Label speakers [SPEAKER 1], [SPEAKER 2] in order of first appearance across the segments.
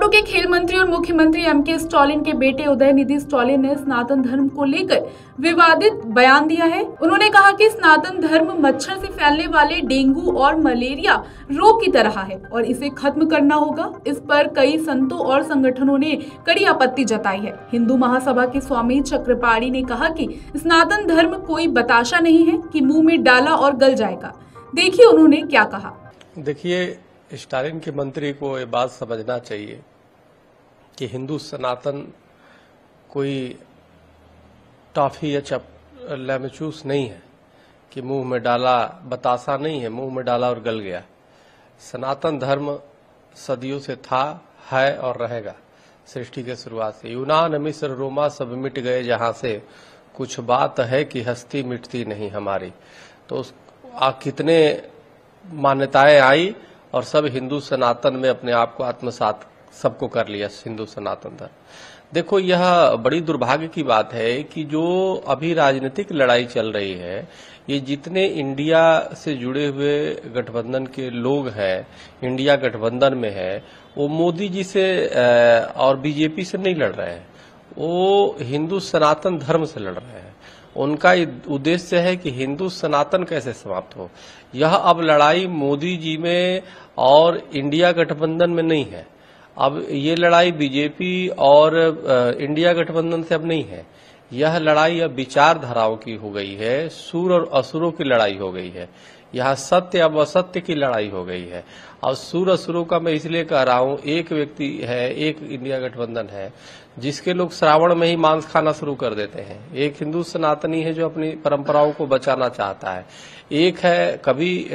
[SPEAKER 1] तमिलनाडु के खेल मंत्री और मुख्यमंत्री एम.के. स्टालिन के बेटे उदयनिधि स्टालिन ने सनातन धर्म को लेकर विवादित बयान दिया है। उन्होंने कहा कि सनातन धर्म मच्छर से फैलने वाले डेंगू और मलेरिया रोग की तरह है और इसे खत्म करना होगा। इस पर कई संतों और संगठनों ने कड़ी आपत्ति जताई है। हिंदू महासभा के स्वामी चक्रपाणी ने कहा कि सनातन धर्म कोई बताशा नहीं है कि मुंह में डाला और गल जाएगा। देखिए उन्होंने क्या कहा।
[SPEAKER 2] देखिए, स्टालिन के मंत्री को ये बात समझना चाहिए कि हिंदू सनातन कोई टॉफी या लेमचूस नहीं है कि मुंह में डाला, बतासा नहीं है, मुंह में डाला और गल गया। सनातन धर्म सदियों से था, है और रहेगा सृष्टि के शुरुआत से। यूनान, मिस्र, रोमा सब मिट गए जहां से, कुछ बात है कि हस्ती मिटती नहीं हमारी। तो कितने मान्यताएं आई और सब हिंदू सनातन में अपने आप को आत्मसात सबको कर लिया हिंदू सनातन धर्म। देखो, यह बड़ी दुर्भाग्य की बात है कि जो अभी राजनीतिक लड़ाई चल रही है, ये जितने इंडिया से जुड़े हुए गठबंधन के लोग हैं, इंडिया गठबंधन में है, वो मोदी जी से और बीजेपी से नहीं लड़ रहे हैं, वो हिंदू सनातन धर्म से लड़ रहे हैं। उनका उद्देश्य है कि हिंदू सनातन कैसे समाप्त हो। यह अब लड़ाई मोदी जी में और इंडिया गठबंधन में नहीं है। अब ये लड़ाई बीजेपी और इंडिया गठबंधन से अब नहीं है। यह लड़ाई अब विचारधाराओं की हो गई है, सूर और असुरों की लड़ाई हो गई है। यहाँ सत्य अब असत्य की लड़ाई हो गई है। और सूर असुरों का मैं इसलिए कह रहा हूँ, एक व्यक्ति है, एक इंडिया गठबंधन है जिसके लोग श्रावण में ही मांस खाना शुरू कर देते हैं। एक हिंदू सनातनी है जो अपनी परंपराओं को बचाना चाहता है। एक है कभी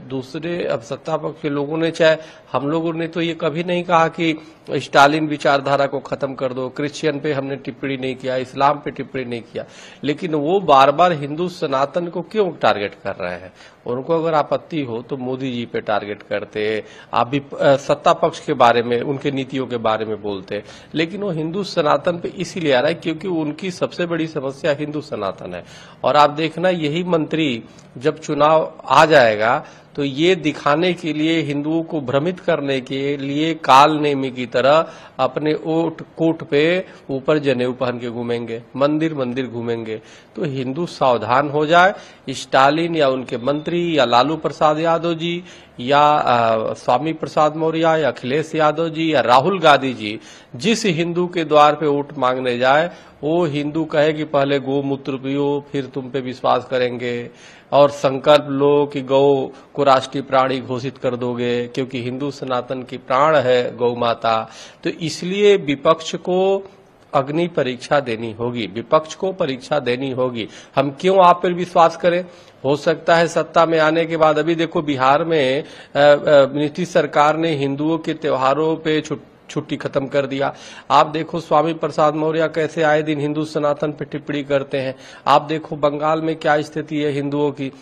[SPEAKER 2] दूसरे अब सत्ता पक्ष के लोगों ने, चाहे हम लोगों ने तो ये कभी नहीं कहा कि स्टालिन विचारधारा को खत्म कर दो, क्रिश्चियन पे हमने टिप्पणी नहीं किया, इस्लाम पे टिप्पणी नहीं किया, लेकिन वो बार बार हिंदू सनातन को क्यों टारगेट कर रहे हैं। उनको अगर आपत्ति हो तो मोदी जी पे टारगेट करते, आप भी सत्ता पक्ष के बारे में, उनके नीतियों के बारे में बोलते, लेकिन वो हिंदू सनातन पे इसीलिए आ रहा है क्योंकि उनकी सबसे बड़ी समस्या हिंदू सनातन है। और आप देखना, यही मंत्री जब चुनाव आ जाएगा तो ये दिखाने के लिए, हिंदुओं को भ्रमित करने के लिए काल नेमी की तरह अपने ओट कोट पे ऊपर जनेऊ पहन के घूमेंगे, मंदिर मंदिर घूमेंगे। तो हिंदू सावधान हो जाए। स्टालिन या उनके मंत्री या लालू प्रसाद यादव जी या स्वामी प्रसाद मौर्य या अखिलेश यादव जी या राहुल गांधी जी जिस हिंदू के द्वार पे वोट मांगने जाए, वो हिंदू कहे कि पहले गोमूत्र पियो, फिर तुम पे विश्वास करेंगे और संकल्प लो कि गौ को राष्ट्रीय प्राणी घोषित कर दोगे, क्योंकि हिंदू सनातन की प्राण है गौ माता। तो इसलिए विपक्ष को अग्नि परीक्षा देनी होगी, विपक्ष को परीक्षा देनी होगी। हम क्यों आप पर विश्वास करें? हो सकता है सत्ता में आने के बाद, अभी देखो बिहार में नीतीश सरकार ने हिंदुओं के त्योहारों पे छुट्टी खत्म कर दिया। आप देखो स्वामी प्रसाद मौर्य कैसे आए दिन हिंदू सनातन पे टिप्पणी करते हैं। आप देखो बंगाल में क्या स्थिति है हिंदुओं की,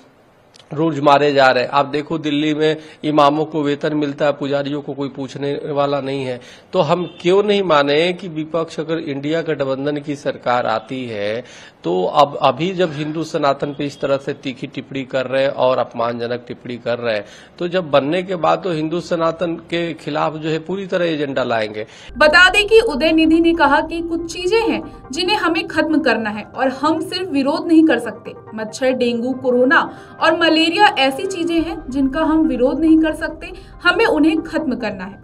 [SPEAKER 2] रोज मारे जा रहे हैं। आप देखो दिल्ली में इमामों को वेतन मिलता है, पुजारियों को कोई पूछने वाला नहीं है। तो हम क्यों नहीं माने कि विपक्ष, अगर इंडिया गठबंधन की सरकार आती है तो अब अभी जब हिंदू सनातन पे इस तरह से तीखी टिप्पणी कर रहे हैं और अपमानजनक टिप्पणी कर रहे हैं, तो जब बनने के बाद तो हिंदू सनातन के खिलाफ जो है पूरी तरह एजेंडा लाएंगे।
[SPEAKER 1] बता दें कि उदयनिधि ने कहा कि कुछ चीजें हैं जिन्हें हमें खत्म करना है और हम सिर्फ विरोध नहीं कर सकते। मच्छर, डेंगू, कोरोना और मलेरिया ऐसी चीजें हैं जिनका हम विरोध नहीं कर सकते, हमें उन्हें खत्म करना है।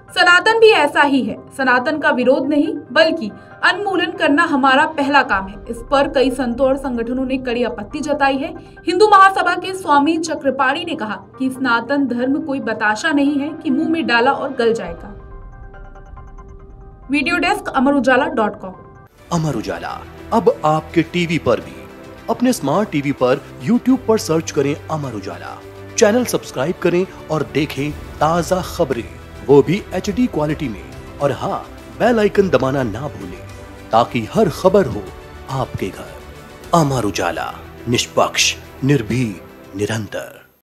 [SPEAKER 1] सनातन भी ऐसा ही है। सनातन का विरोध नहीं बल्कि उन्मूलन करना हमारा पहला काम है। इस पर कई संतों और संगठनों ने कड़ी आपत्ति जताई है। हिंदू महासभा के स्वामी चक्रपाणी ने कहा कि सनातन धर्म कोई बताशा नहीं है कि मुंह में डाला और गल जाएगा। Video desk अमरउजाला.com।
[SPEAKER 3] अमर उजाला अब आपके टीवी पर भी। अपने स्मार्ट टीवी पर YouTube पर सर्च करें अमर उजाला, चैनल सब्सक्राइब करें और देखें ताजा खबरें, वो भी HD क्वालिटी में। और हाँ, बेल आइकन दबाना ना भूलें ताकि हर खबर हो आपके घर। अमर उजाला, निष्पक्ष, निर्भीक, निरंतर।